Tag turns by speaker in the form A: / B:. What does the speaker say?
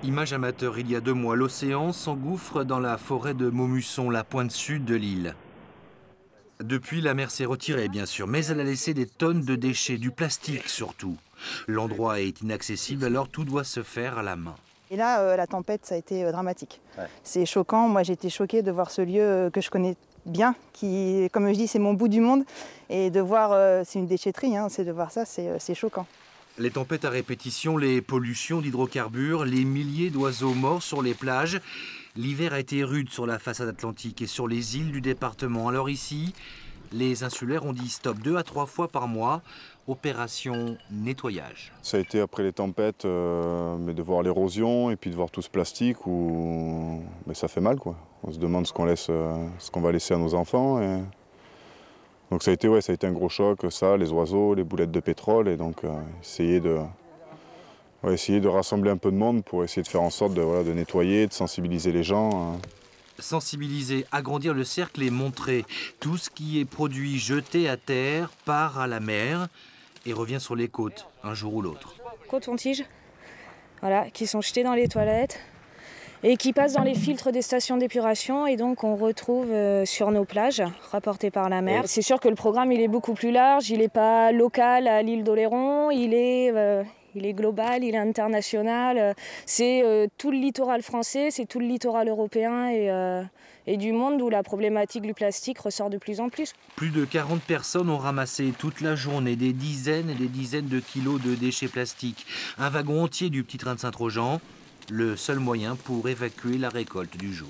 A: Image amateur, il y a 2 mois, l'océan s'engouffre dans la forêt de Maumusson, la pointe sud de l'île. Depuis, la mer s'est retirée, bien sûr, mais elle a laissé des tonnes de déchets, du plastique surtout. L'endroit est inaccessible, alors tout doit se faire à la main.
B: Et là, la tempête, ça a été dramatique.
C: Ouais.
B: C'est choquant. Moi, j'ai été choquée de voir ce lieu que je connais bien, qui, comme je dis, c'est mon bout du monde. Et de voir, c'est une déchetterie, hein, c'est de voir ça, c'est choquant.
A: Les tempêtes à répétition, les pollutions d'hydrocarbures, les milliers d'oiseaux morts sur les plages. L'hiver a été rude sur la façade atlantique et sur les îles du département. Alors ici, les insulaires ont dit stop 2 à 3 fois par mois. Opération nettoyage.
D: Ça a été après les tempêtes, mais de voir l'érosion et puis de voir tout ce plastique, mais ça fait mal, quoi. On se demande ce qu'on va laisser à nos enfants. Donc ça a été un gros choc, ça, les oiseaux, les boulettes de pétrole, et donc essayer de rassembler un peu de monde pour essayer de faire en sorte de nettoyer, de sensibiliser les gens.
A: Sensibiliser, agrandir le cercle et montrer tout ce qui est produit jeté à terre part à la mer et revient sur les côtes un jour ou l'autre.
E: Coton-tige, voilà, qui sont jetés dans les toilettes et qui passent dans les filtres des stations d'épuration et donc on retrouve sur nos plages, rapportées par la mer. C'est sûr que le programme il est beaucoup plus large, il n'est pas local à l'île d'Oléron, il est global, il est international. C'est tout le littoral français, c'est tout le littoral européen et du monde où la problématique du plastique ressort de plus en plus.
A: Plus de 40 personnes ont ramassé toute la journée des dizaines et des dizaines de kilos de déchets plastiques. Un wagon entier du petit train de Saint-Trojan, le seul moyen pour évacuer la récolte du jour.